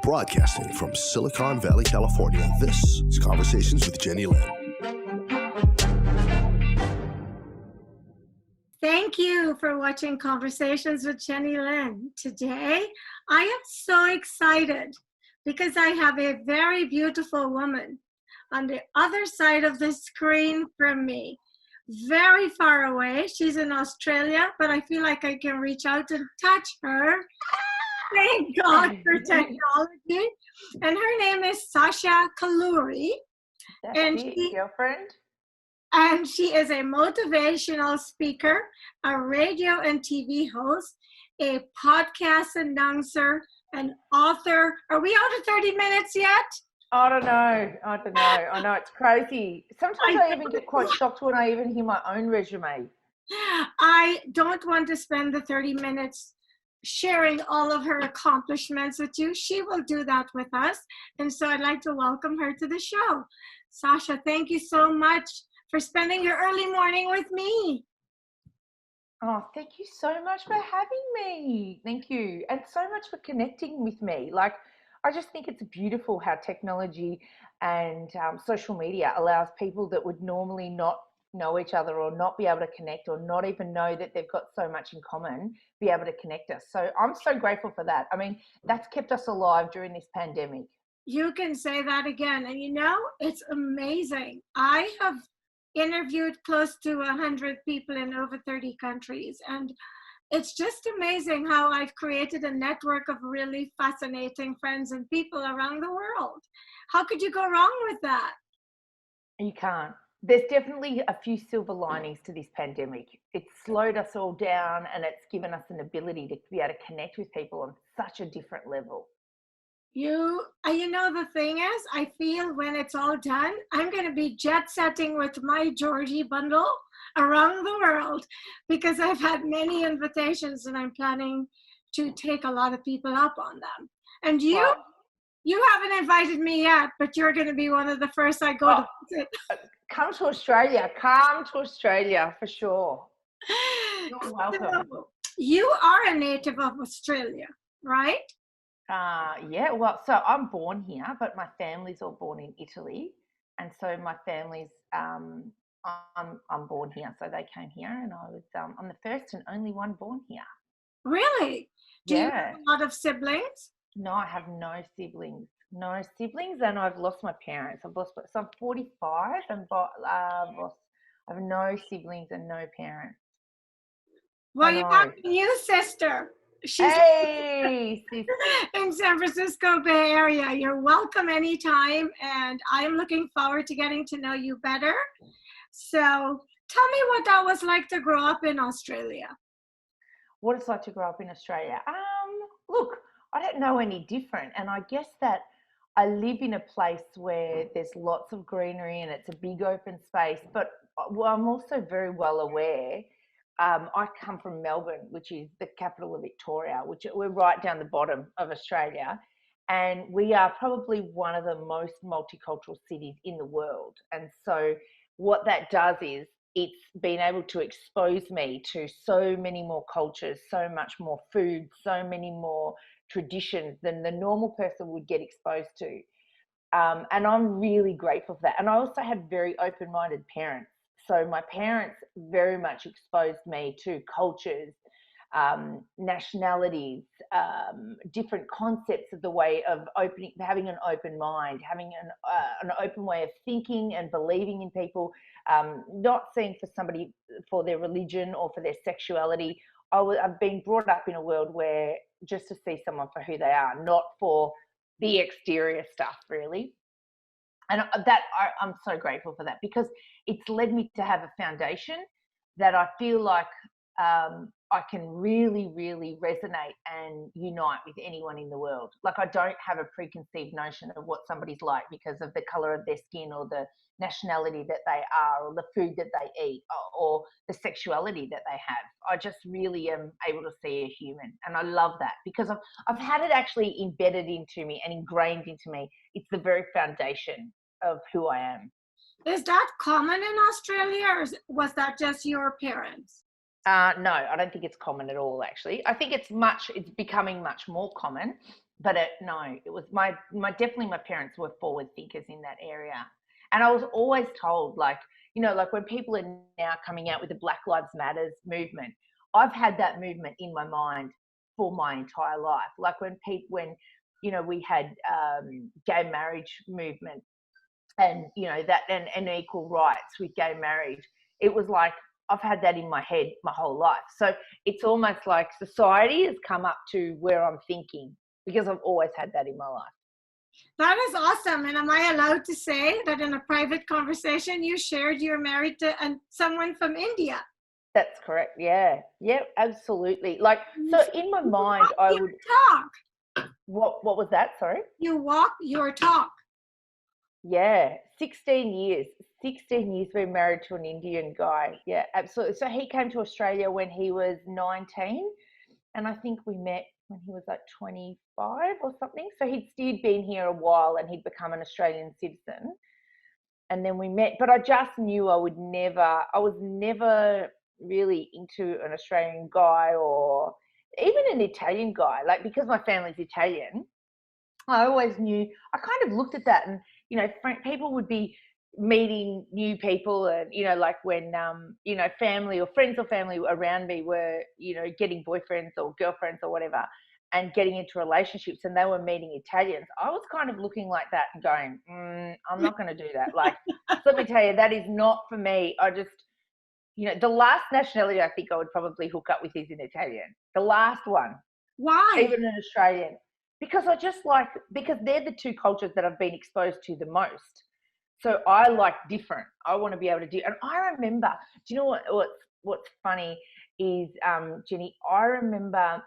Broadcasting from Silicon Valley, California, this is Conversations with Jenny Lynn. Thank you for watching Conversations with Jenny Lynn. Today, I am so excited because I have a very beautiful woman on the other side of the screen from me. Very far away. She's in Australia, but I feel like I can reach out and touch her. Thank God for technology. And her name is Sasha Kalluri. That's it, girlfriend. And she is a motivational speaker, a radio and TV host, a podcast announcer, an author. Are we out of 30 minutes yet? I don't know. I know it's crazy. Sometimes I even get quite shocked when I even hear my own resume. I don't want to spend the 30 minutes sharing all of her accomplishments with you. She will do that with us. And so I'd like to welcome her to the show. Sasha, thank you so much for spending your early morning with me. Oh, thank you so much for having me. Thank you. And so much for connecting with me. Like, I just think it's beautiful how technology and social media allows people that would normally not know each other or not be able to connect or not even know that they've got so much in common, be able to connect us. So I'm so grateful for that. I mean, that's kept us alive during this pandemic. You can say that again. And you know, it's amazing. I have interviewed close to 100 people in over 30 countries. And it's just amazing how I've created a network of really fascinating friends and people around the world. How could you go wrong with that? You can't. There's definitely a few silver linings to this pandemic. It's slowed us all down and it's given us an ability to be able to connect with people on such a different level. You know, the thing is, I feel when it's all done, I'm going to be jet setting with my Georgie bundle around the world because I've had many invitations and I'm planning to take a lot of people up on them. And you haven't invited me yet, but you're going to be one of the first I go to visit. Come to Australia for sure. You're welcome. So, you are a native of Australia, right? Yeah, well, so I'm born here, but my family's all born in Italy. And so my family's, I'm born here. So they came here and I'm the first and only one born here. Really? Do you have a lot of siblings? No, I have no siblings. And I've lost my parents. So I'm 45 and I have no siblings and no parents. Well, you have a new sister. She's hey, in San Francisco Bay Area. You're welcome anytime, and I'm looking forward to getting to know you better. So tell me what that was like to grow up in Australia. What it's like to grow up in Australia? Look, I don't know any different, and I guess that I live in a place where there's lots of greenery and it's a big open space, but I'm also very well aware. I come from Melbourne, which is the capital of Victoria, which we're right down the bottom of Australia. And we are probably one of the most multicultural cities in the world. And so what that does is it's been able to expose me to so many more cultures, so much more food, so many more traditions than the normal person would get exposed to. And I'm really grateful for that. And I also had very open-minded parents. So my parents very much exposed me to cultures, nationalities, different concepts of the way of having an open mind, having an open way of thinking and believing in people, not seeing for somebody for their religion or for their sexuality. I've been brought up in a world where just to see someone for who they are, not for the exterior stuff, really. And I'm so grateful for that because it's led me to have a foundation that I feel like I can really, really resonate and unite with anyone in the world. Like I don't have a preconceived notion of what somebody's like because of the color of their skin or the nationality that they are or the food that they eat or the sexuality that they have. I just really am able to see a human, and I love that because I've had it actually embedded into me and ingrained into me. It's the very foundation of who I am. Is that common in Australia, or was that just your parents? No, I don't think it's common at all, actually. I think it's becoming much more common. but no, it was definitely my parents were forward thinkers in that area. And I was always told, like, you know, like when people are now coming out with the Black Lives Matters movement, I've had that movement in my mind for my entire life. Like when you know, we had gay marriage movement, and you know that, and equal rights with gay marriage, it was like I've had that in my head my whole life. So it's almost like society has come up to where I'm thinking, because I've always had that in my life. That is awesome. And am I allowed to say that in a private conversation you shared you're married to someone from India? That's correct. Yeah, absolutely. Like, so in my mind I would talk. What was that? Sorry? You walk your talk. Yeah, 16 years. 16 years being married to an Indian guy. Yeah, absolutely. So he came to Australia when he was 19, and I think we met when he was like 25 or something. So he'd been here a while and he'd become an Australian citizen. And then we met, but I just knew I was never really into an Australian guy or even an Italian guy. Like, because my family's Italian, I always knew, I kind of looked at that, and, you know, people would be meeting new people, and, you know, like when, you know, family or friends or family around me were, you know, getting boyfriends or girlfriends or whatever, and getting into relationships, and they were meeting Italians. I was kind of looking like that and going, I'm not going to do that. Like, let me tell you, that is not for me. I just, you know, the last nationality I think I would probably hook up with is an Italian. The last one. Why? Even an Australian. Because because they're the two cultures that I've been exposed to the most. So I like different. I want to be able to do, and I remember, do you know what's funny is, Jenny, I remember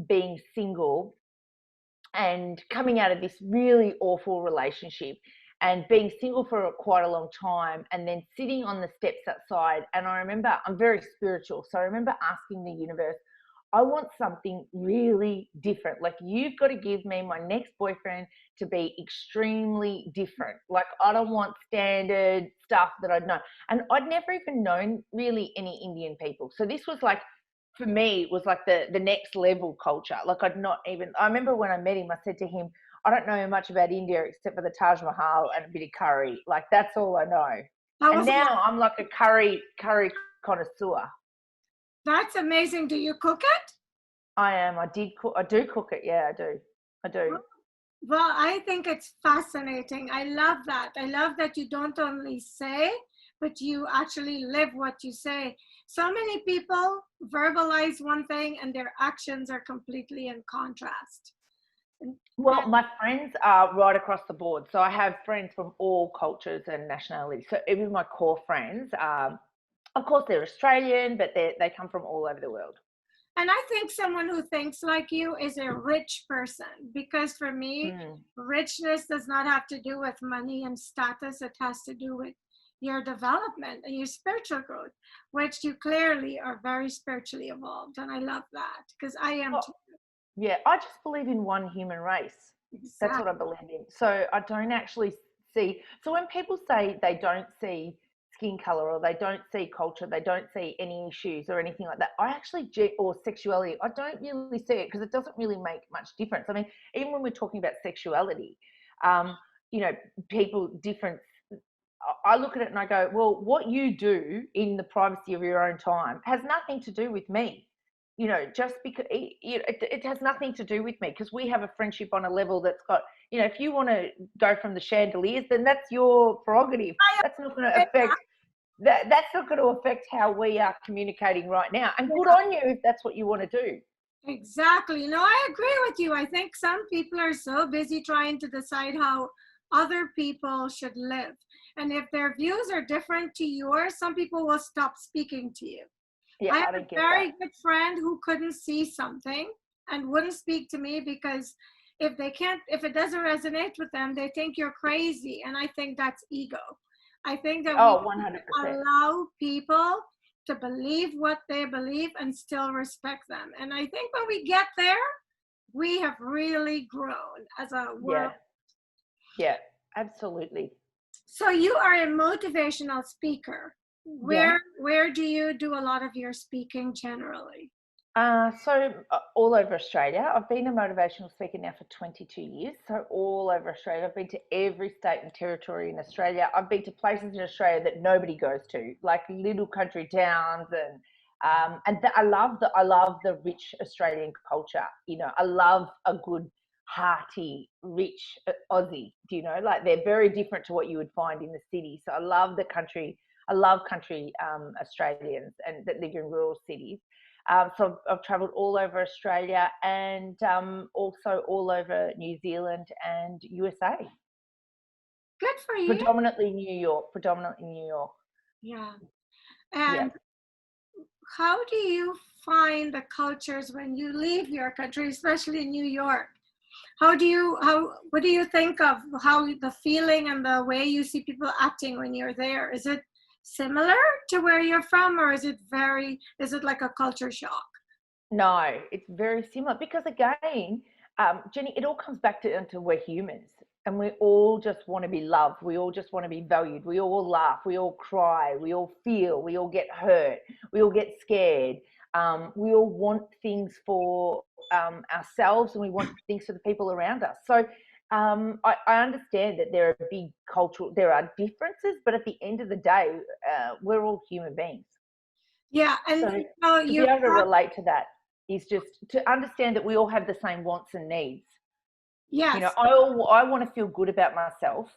being single and coming out of this really awful relationship and being single for quite a long time, and then sitting on the steps outside. And I remember, I'm very spiritual, so I remember asking the universe, I want something really different. Like, you've got to give me my next boyfriend to be extremely different. Like, I don't want standard stuff that I'd know. And I'd never even known really any Indian people. So this was like, for me, it was like the next level culture. Like, I remember when I met him, I said to him, I don't know much about India except for the Taj Mahal and a bit of curry. Like, that's all I know. And now I'm like a curry connoisseur. That's amazing. Do you cook it? I am. I do cook it. Yeah, I do. Well, I think it's fascinating. I love that. I love that you don't only say, but you actually live what you say. So many people verbalize one thing and their actions are completely in contrast. Well, my friends are right across the board. So I have friends from all cultures and nationalities. So even my core friends, of course, they're Australian, but they come from all over the world. And I think someone who thinks like you is a rich person, because for me, richness does not have to do with money and status. It has to do with your development and your spiritual growth, which you clearly are very spiritually evolved. And I love that, because I am too. Yeah, I just believe in one human race. Exactly. That's what I believe in. So I don't actually see. So when people say they don't see skin color, or they don't see culture, they don't see any issues or anything like that, or sexuality, I don't really see it, because it doesn't really make much difference. I mean, even when we're talking about sexuality, you know, people different. I look at it and I go, well, what you do in the privacy of your own time has nothing to do with me. You know, just because it has nothing to do with me, because we have a friendship on a level that's got, you know, if you want to go from the chandeliers, then that's your prerogative. That's not going to affect that's not going to affect how we are communicating right now. And good on you if that's what you want to do. Exactly. No, I agree with you. I think some people are so busy trying to decide how other people should live. And if their views are different to yours, some people will stop speaking to you. Yeah, I have a very good friend who couldn't see something and wouldn't speak to me, because if it doesn't resonate with them, they think you're crazy. And I think that's ego. I think that we 100%. allow people to believe what they believe and still respect them. And I think when we get there, we have really grown as a world. Yeah, absolutely. So you are a motivational speaker. Where do you do a lot of your speaking generally? All over Australia. I've been a motivational speaker now for 22 years. So all over Australia. I've been to every state and territory in Australia. I've been to places in Australia that nobody goes to, like little country towns, I love the rich Australian culture. You know, I love a good hearty, rich Aussie. Do you know, like they're very different to what you would find in the city. So I love the country. I love country Australians and that live in rural cities. So I've travelled all over Australia and also all over New Zealand and USA. Good for you. Predominantly New York. Predominantly New York. Yeah. Yeah. And how do you find the cultures when you leave your country, especially in New York? What do you think of how the feeling and the way you see people acting when you're there? Is it similar to where you're from, or is it like a culture shock? No, it's very similar because again, Jenny, it all comes back to we're humans and we all just want to be loved. We all just want to be valued. We all laugh. We all cry. We all feel. We all get hurt. We all get scared. We all want things for ourselves and we want things for the people around us. So I understand that there are differences, but at the end of the day, we're all human beings. Yeah, and so to be able to relate to that is just to understand that we all have the same wants and needs. Yes. You know, I want to feel good about myself,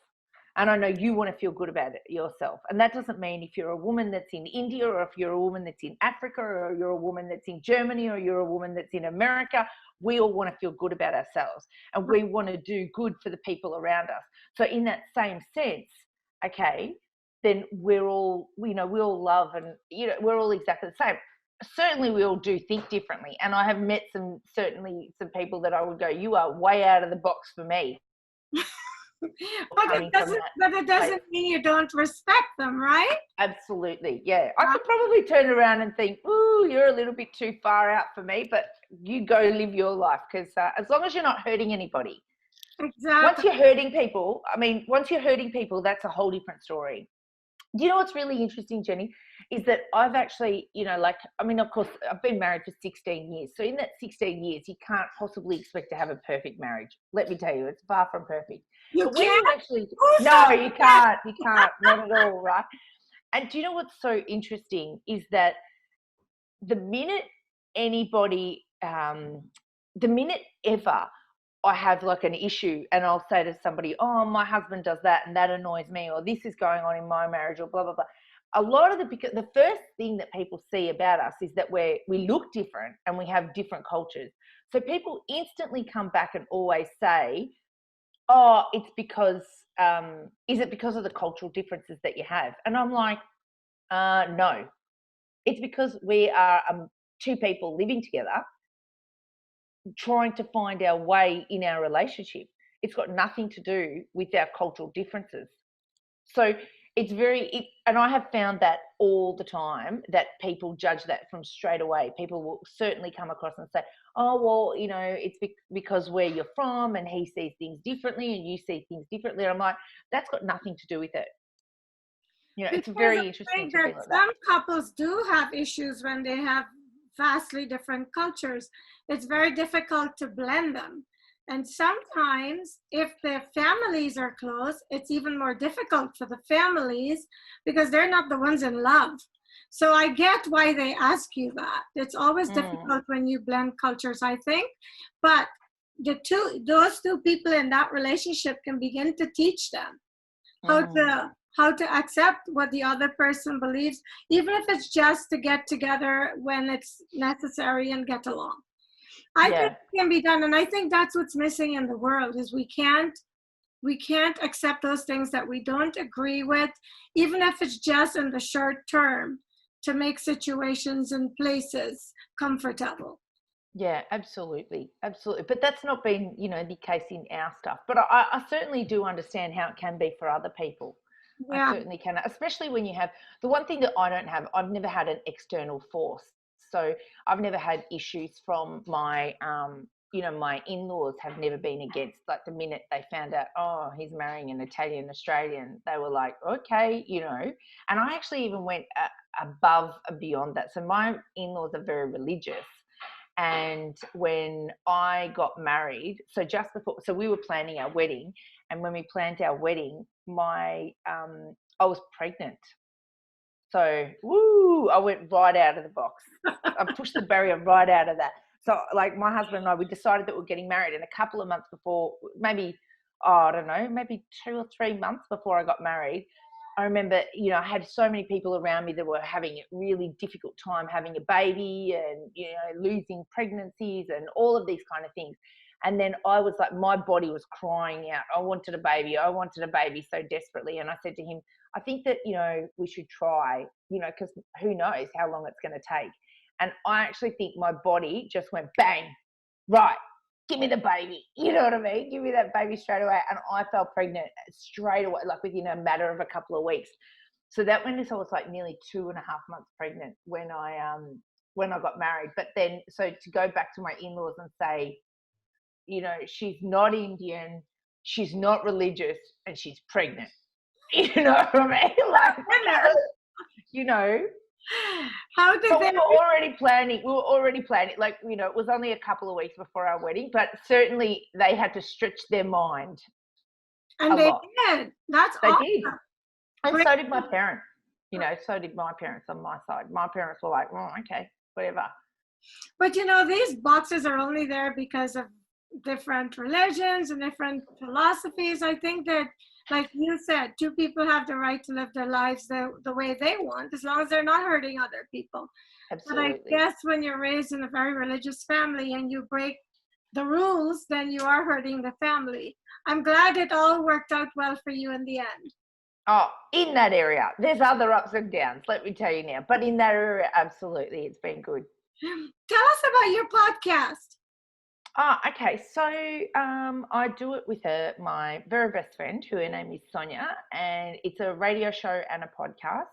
and I know you want to feel good about it yourself. And that doesn't mean if you're a woman that's in India, or if you're a woman that's in Africa, or you're a woman that's in Germany, or you're a woman that's in America. We all want to feel good about ourselves, and we want to do good for the people around us. So in that same sense, okay, then we all love, and we're all exactly the same. Certainly we all do think differently, and I have met some people that I would go, you are way out of the box for me. But it doesn't mean you don't respect them, right? Absolutely, yeah. I could probably turn around and think, ooh, you're a little bit too far out for me, but you go live your life, because as long as you're not hurting anybody. Exactly. Once you're hurting people, that's a whole different story. Do you know what's really interesting, Jenny, is that I've actually, of course, I've been married for 16 years. So in that 16 years, you can't possibly expect to have a perfect marriage. Let me tell you, it's far from perfect. No, you can't. You can't, not at all, right? And do you know what's so interesting is that the minute ever I have like an issue and I'll say to somebody, oh, my husband does that and that annoys me, or this is going on in my marriage, or blah, blah, blah. A lot of the first thing that people see about us is that we look different and we have different cultures. So people instantly come back and always say, oh, it's because, is it because of the cultural differences that you have? And I'm like, no, it's because we are two people living together, trying to find our way in our relationship. It's got nothing to do with our cultural differences. So it's and I have found that all the time, that people judge that from straight away. People will certainly come across and say, oh, well, it's because where you're from and he sees things differently and you see things differently. And I'm like, that's got nothing to do with it. It's very interesting to feel like that. Some couples do have issues when they have vastly different cultures. It's very difficult to blend them. And sometimes if the families are close, it's even more difficult for the families because they're not the ones in love. So I get why they ask you that. It's always difficult when you blend cultures, I think. But those two people in that relationship can begin to teach them how to accept what the other person believes, even if it's just to get together when it's necessary and get along. I think it can be done, and I think that's what's missing in the world is we can't accept those things that we don't agree with, even if it's just in the short term, to make situations and places comfortable. Yeah, absolutely. But that's not been, the case in our stuff. But I certainly do understand how it can be for other people. Yeah. I certainly can, especially when you have, the one thing that I don't have, I've never had an external force. So I've never had issues from my, my in-laws have never been against, like the minute they found out, oh, he's marrying an Italian Australian, they were like, okay, and I actually even went above and beyond that. So my in-laws are very religious. And when I got married, so just before, so we were planning our wedding, and when we planned our wedding, I was pregnant. So, I went right out of the box. I pushed the barrier right out of that. So, like, my husband and I, we decided that we're getting married, and a couple of months before, maybe, I don't know, maybe 2 or 3 months before I got married, I remember, I had so many people around me that were having a really difficult time having a baby and, losing pregnancies and all of these kind of things. And then I was like, my body was crying out. I wanted a baby. I wanted a baby so desperately. And I said to him, I think that, we should try, because who knows how long it's going to take. And I actually think my body just went bang, right, give me the baby. You know what I mean? Give me that baby straight away. And I fell pregnant straight away, like within a matter of a couple of weeks. So that went until I was like nearly 2.5 months pregnant when I got married. But then, so to go back to my in-laws and say, she's not Indian, she's not religious, and she's pregnant. You know what I mean? Like, How did but they? we were already planning. Like, it was only a couple of weeks before our wedding, but certainly they had to stretch their mind. And they did. That's they awesome. did, and Great. so did my parents. So did my parents on my side. My parents were like, "Oh, okay, whatever." But these boxes are only there because of different religions and different philosophies. I think that, like you said, two people have the right to live their lives the way they want, as long as they're not hurting other people. Absolutely. But I guess when you're raised in a very religious family and you break the rules, then you are hurting the family. I'm glad it all worked out well for you in the end. Oh, in that area. There's other ups and downs, let me tell you now. But in that area, absolutely, it's been good. Tell us about your podcast. Okay. So I do it with my very best friend, who her name is Sonia, and it's a radio show and a podcast.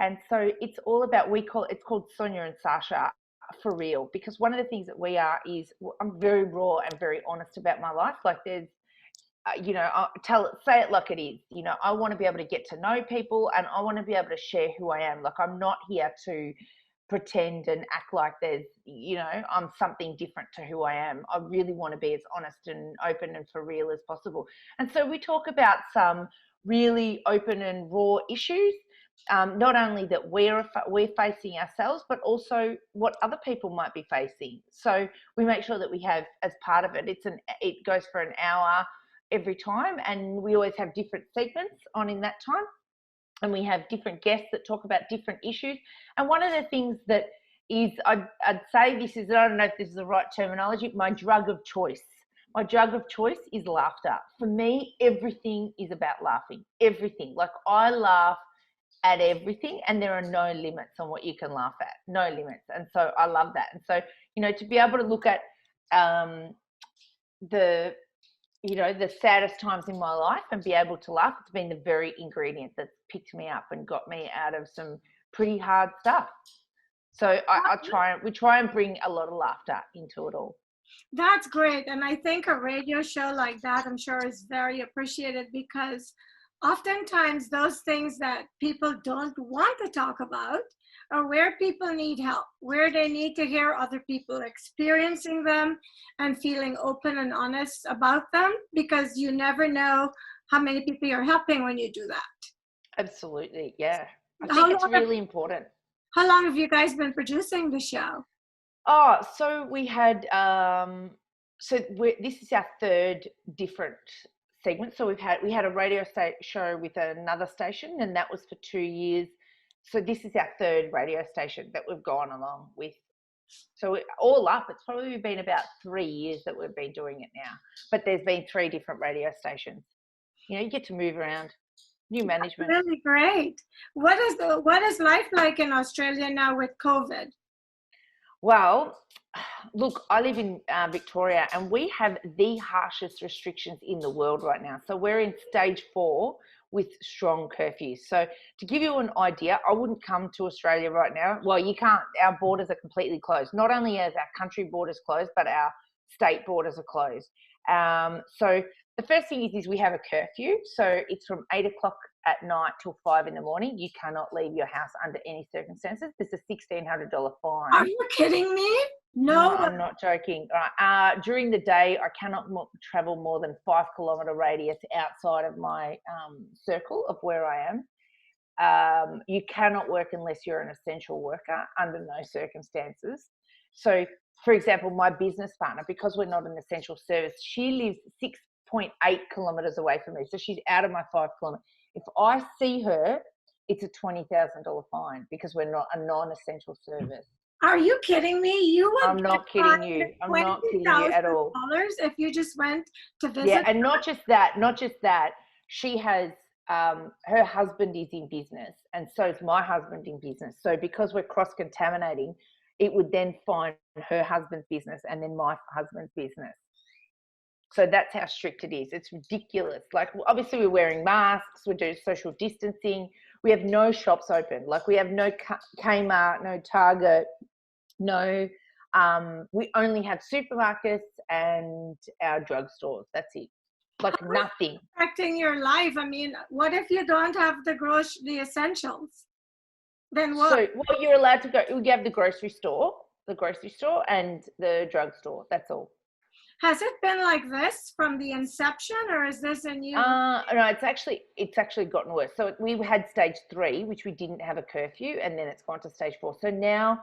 And so it's all about, it's called Sonia and Sasha for real, because one of the things that we are is, I'm very raw and very honest about my life. Like, there's, I'll say it like it is. I want to be able to get to know people, and I want to be able to share who I am. Like, I'm not here to pretend and act like there's, I'm something different to who I am. I really want to be as honest and open and for real as possible. And so we talk about some really open and raw issues, not only that we're facing ourselves, but also what other people might be facing. So we make sure that we have, as part of it, it goes for an hour every time, and we always have different segments on in that time. And we have different guests that talk about different issues. And one of the things that is, I'd say this is, I don't know if this is the right terminology, my drug of choice. My drug of choice is laughter. For me, everything is about laughing. Everything. Like, I laugh at everything, and there are no limits on what you can laugh at. No limits. And so I love that. And so, to be able to look at the saddest times in my life and be able to laugh, it's been the very ingredient that's picked me up and got me out of some pretty hard stuff. So we try and bring a lot of laughter into it all. That's great. And I think a radio show like that, I'm sure, is very appreciated, because oftentimes those things that people don't want to talk about are where people need help, where they need to hear other people experiencing them and feeling open and honest about them, because you never know how many people you're helping when you do that. Absolutely, yeah. I think it's really important. How long have you guys been producing the show? Oh, so we had, this is our third different segment. So we had a radio show with another station, and that was for 2 years. So this is our third radio station that we've gone along with. So all up, it's probably been about 3 years that we've been doing it now. But there's been 3 different radio stations. You get to move around. New management. That's really great. What is life like in Australia now with COVID? Well, look, I live in Victoria, and we have the harshest restrictions in the world right now. So we're in stage 4 with strong curfews. So to give you an idea, I wouldn't come to Australia right now. Well, you can't. Our borders are completely closed. Not only is our country borders closed, but our state borders are closed. So the first thing is we have a curfew. So it's from 8 o'clock at night till 5 in the morning. You cannot leave your house under any circumstances. There's a $1,600 fine. Are you kidding me? No, I'm not joking. During the day, I cannot travel more than 5 kilometre radius outside of my circle of where I am. You cannot work unless you're an essential worker under no circumstances. So, for example, my business partner, because we're not an essential service, she lives 6.8 kilometres away from me. So she's out of my 5 kilometres. If I see her, it's a $20,000 fine because we're not a non-essential service. are you kidding me? You would I'm not kidding you. I'm not kidding you at all. $20,000 if you just went to visit. Yeah, and not just that. She has her husband is in business, and so is my husband in business. So because we're cross-contaminating, it would then find her husband's business and then my husband's business. So that's how strict it is. It's ridiculous. Like, obviously we're wearing masks, we're doing social distancing. We have no shops open. Like, we have no Kmart, no Target, no, we only have supermarkets and our drugstores. That's it. Like, nothing. Affecting your life. I mean, what if you don't have the essentials? Then what? So, well, you're allowed to go. We have the grocery store and the drugstore. That's all. Has it been like this from the inception, or is this a new? No, it's actually gotten worse. So we had stage 3, which we didn't have a curfew, and then it's gone to stage 4. So now,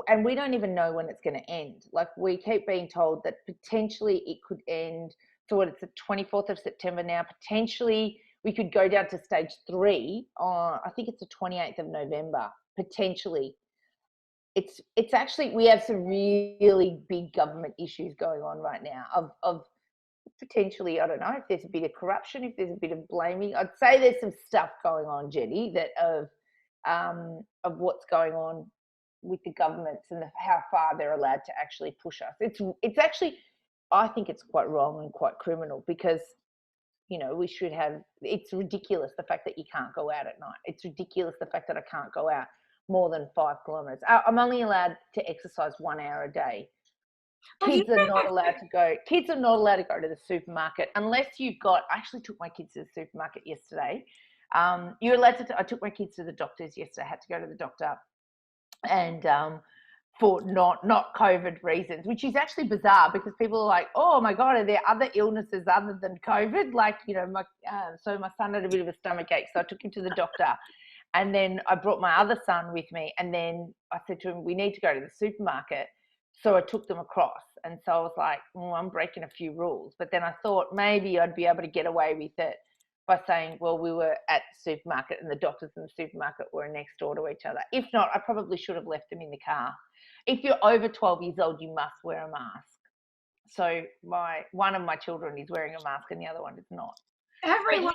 and we don't even know when it's going to end. Like, we keep being told that potentially it could end. So what, it's the 24th of September now. Potentially we could go down to stage 3 on, I think it's the 28th of November, potentially. It's actually, we have some really big government issues going on right now of potentially, I don't know if there's a bit of corruption, if there's a bit of blaming. I'd say there's some stuff going on, Jenny, that of what's going on with the governments and how far they're allowed to actually push us. It's actually, I think it's quite wrong and quite criminal because, you know, we should have, it's ridiculous the fact that you can't go out at night. It's ridiculous the fact that I can't go out more than 5 kilometres. I'm only allowed to exercise 1 hour a day. Kids are not allowed to go to the supermarket unless you've got, I actually took my kids to the supermarket yesterday. You're allowed to, I took my kids to the doctors yesterday. I had to go to the doctor and for not COVID reasons, which is actually bizarre because people are like, oh my God, are there other illnesses other than COVID? Like, you know, so my son had a bit of a stomachache, so I took him to the doctor. And then I brought my other son with me, and then I said to him, we need to go to the supermarket. So I took them across, and so I was like, I'm breaking a few rules. But then I thought maybe I'd be able to get away with it by saying, well, we were at the supermarket and the doctors in the supermarket were next door to each other. If not, I probably should have left them in the car. If you're over 12 years old, you must wear a mask. So one of my children is wearing a mask and the other one is not. Everyone.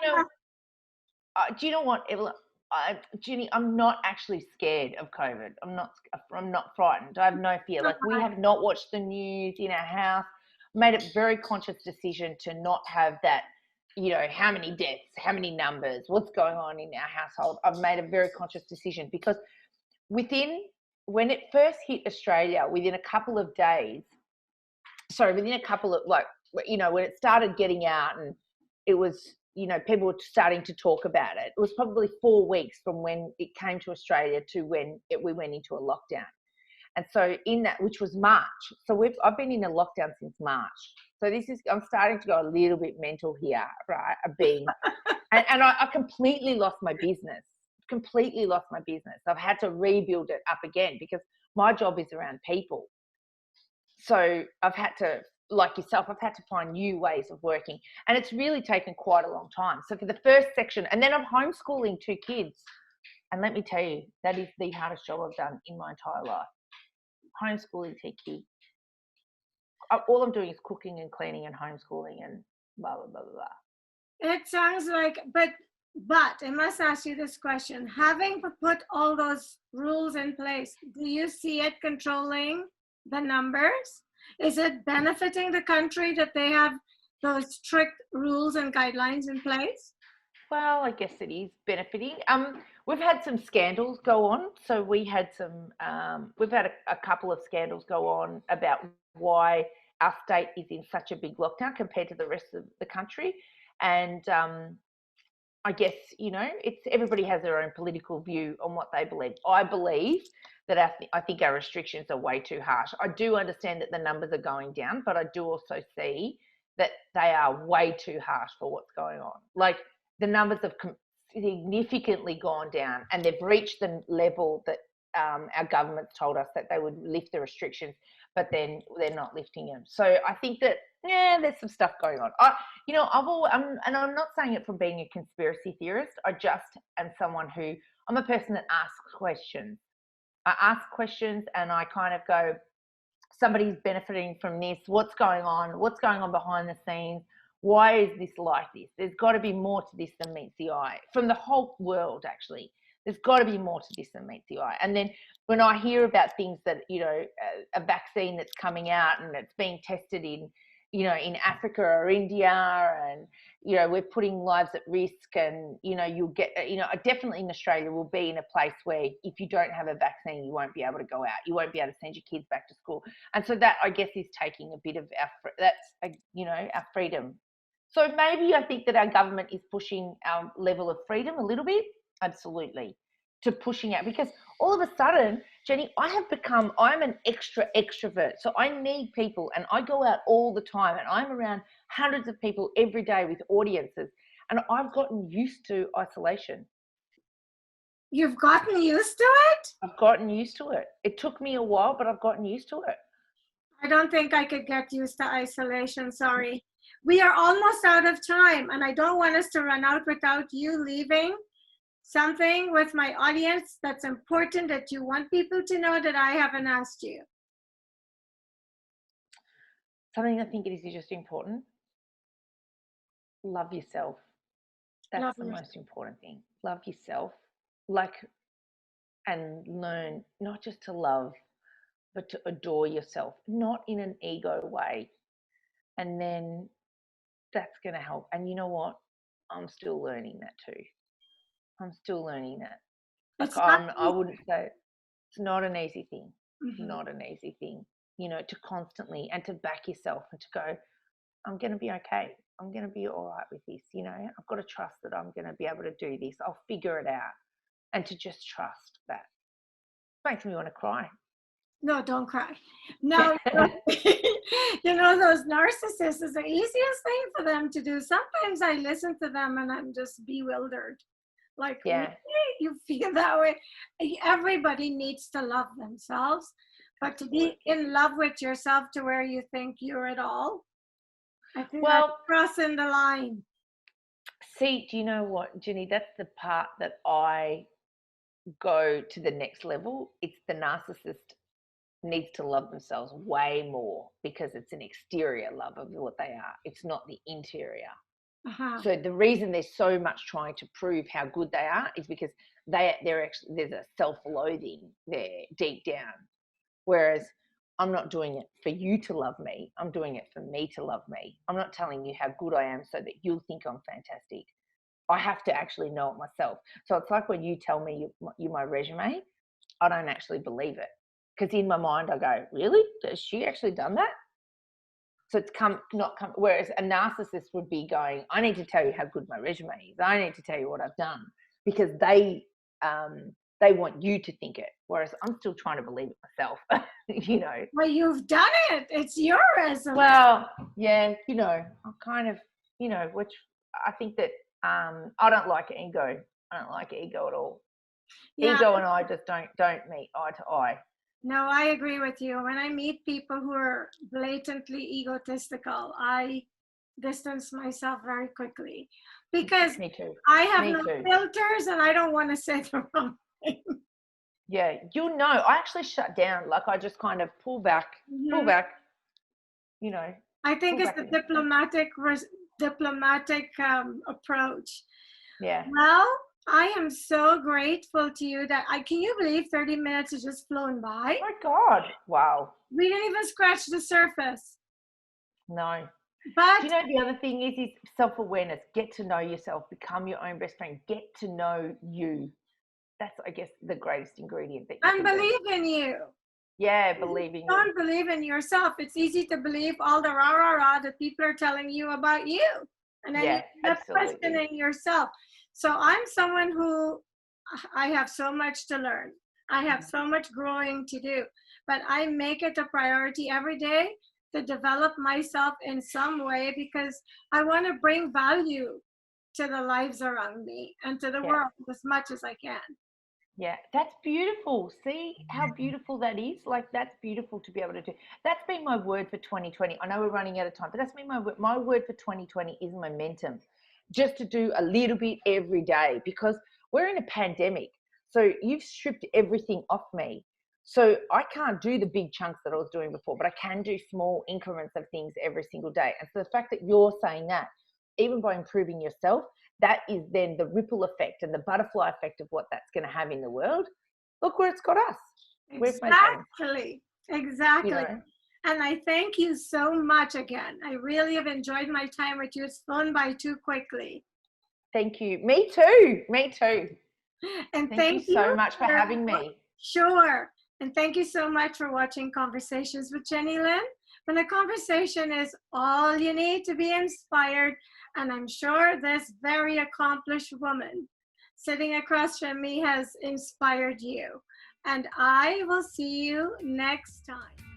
Do you know what, Evelyn? Ginny, I'm not actually scared of COVID. I'm not frightened. I have no fear. Like, we have not watched the news in our house. Made a very conscious decision to not have that, you know, how many deaths, how many numbers, what's going on in our household. I've made a very conscious decision because when it first hit Australia, within a couple of, like, you know, when it started getting out and it was, you know, people were starting to talk about it. It was probably 4 weeks from when it came to Australia to when we went into a lockdown. And so in that, which was March. So I've been in a lockdown since March. So I'm starting to go a little bit mental here, right? And I completely lost my business. I've had to rebuild it up again because my job is around people. So I've had to, like yourself, I've had to find new ways of working, and it's really taken quite a long time. So for the first section, and then I'm homeschooling 2 kids, and let me tell you, that is the hardest job I've done in my entire life. Homeschooling 2 kids. All I'm doing is cooking and cleaning and homeschooling and blah, blah, blah, blah. It sounds like, but I must ask you this question. Having put all those rules in place, do you see it controlling the numbers? Is it benefiting the country that they have those strict rules and guidelines in place? Well, I guess it is benefiting. We've had some scandals go on. So we've had a couple of scandals go on about why our state is in such a big lockdown compared to the rest of the country. And I guess, it's everybody has their own political view on what they believe. I believe that I think our restrictions are way too harsh. I do understand that the numbers are going down, but I do also see that they are way too harsh for what's going on. Like, the numbers have significantly gone down, and they've reached the level that our government's told us that they would lift the restrictions, but then they're not lifting them. So I think that, there's some stuff going on. And I'm not saying it from being a conspiracy theorist. I just am someone I'm a person that asks questions. I ask questions and I kind of go, somebody's benefiting from this. What's going on? What's going on behind the scenes? Why is this like this? There's got to be more to this than meets the eye. From the whole world, actually. There's got to be more to this than meets the eye. And then when I hear about things that, a vaccine that's coming out and it's being tested in Africa or India, and, we're putting lives at risk, and, you'll get, definitely in Australia we'll be in a place where if you don't have a vaccine, you won't be able to go out. You won't be able to send your kids back to school. And so that, I guess, is taking a bit of our freedom. So maybe I think that our government is pushing our level of freedom a little bit. Absolutely. To pushing out, because all of a sudden, Jenny, I'm an extrovert. So I need people, and I go out all the time, and I'm around hundreds of people every day with audiences, and I've gotten used to isolation. You've gotten used to it? I've gotten used to it. It took me a while, but I've gotten used to it. I don't think I could get used to isolation. Sorry. We are almost out of time, and I don't want us to run out without you leaving something with my audience that's important, that you want people to know that I haven't asked you. Something I think it is just important. Love yourself. That's the most important thing. Love yourself. And learn not just to love, but to adore yourself, not in an ego way. And then that's going to help. And you know what? I'm still learning that too. I'm still learning that. I wouldn't say it's not an easy thing. Mm-hmm. Not an easy thing, to constantly, and to back yourself and to go, I'm going to be okay. I'm going to be all right with this. I've got to trust that I'm going to be able to do this. I'll figure it out. And to just trust that. Makes me want to cry. No, don't cry. No, those narcissists is the easiest thing for them to do. Sometimes I listen to them and I'm just bewildered. Like, really? You feel that way? Everybody needs to love themselves, but to be in love with yourself to where you think you're it all, I think that's crossing the line. See, do you know what, Jenny? That's the part that I go to the next level. It's the narcissist needs to love themselves way more, because it's an exterior love of what they are. It's not the interior. Uh-huh. So the reason there's so much trying to prove how good they are is because they're actually, there's a self-loathing there deep down. Whereas I'm not doing it for you to love me. I'm doing it for me to love me. I'm not telling you how good I am so that you'll think I'm fantastic. I have to actually know it myself. So it's like when you tell me you're my resume, I don't actually believe it. Because in my mind I go, really? Has she actually done that? So it's whereas a narcissist would be going, I need to tell you how good my resume is. I need to tell you what I've done, because they want you to think it. Whereas I'm still trying to believe it myself, Well, you've done it. It's your resume. Well, yeah, I'm kind of, which I think that I don't like ego. I don't like ego at all. Yeah. Ego and I just don't meet eye to eye. No, I agree with you. When I meet people who are blatantly egotistical, I distance myself very quickly, because Me too. I have no filters and I don't want to say the wrong thing. Yeah, I actually shut down. Like, I just kind of pull back. I think it's the diplomatic approach. Yeah. Well, I am so grateful to you that can you believe 30 minutes has just flown by? Oh my God. Wow. We didn't even scratch the surface. No. But do you know the other thing is self-awareness. Get to know yourself. Become your own best friend. Get to know you. That's, I guess, the greatest ingredient that you and believe in you. Yeah, believing. You don't believe in yourself. It's easy to believe all the rah-rah-rah that people are telling you about you. And then you end up questioning yourself. So I'm someone who I have so much to learn. I have so much growing to do, but I make it a priority every day to develop myself in some way because I want to bring value to the lives around me and to the Yeah. world as much as I can. Yeah, that's beautiful. See how beautiful that is? Like, that's beautiful to be able to do. That's been my word for 2020. I know we're running out of time, but that's been my word for 2020 is momentum. Just to do a little bit every day because we're in a pandemic. So you've stripped everything off me. So I can't do the big chunks that I was doing before, but I can do small increments of things every single day. And so the fact that you're saying that, even by improving yourself, that is then the ripple effect and the butterfly effect of what that's going to have in the world. Look where it's got us. We've made Exactly. Exactly. you know. And I thank you so much again. I really have enjoyed my time with you. It's flown by too quickly. Thank you. Me too. Me too. And Thank you so much for having me. Sure. And thank you so much for watching Conversations with Jenny Lynn. And the conversation is all you need to be inspired. And I'm sure this very accomplished woman sitting across from me has inspired you. And I will see you next time.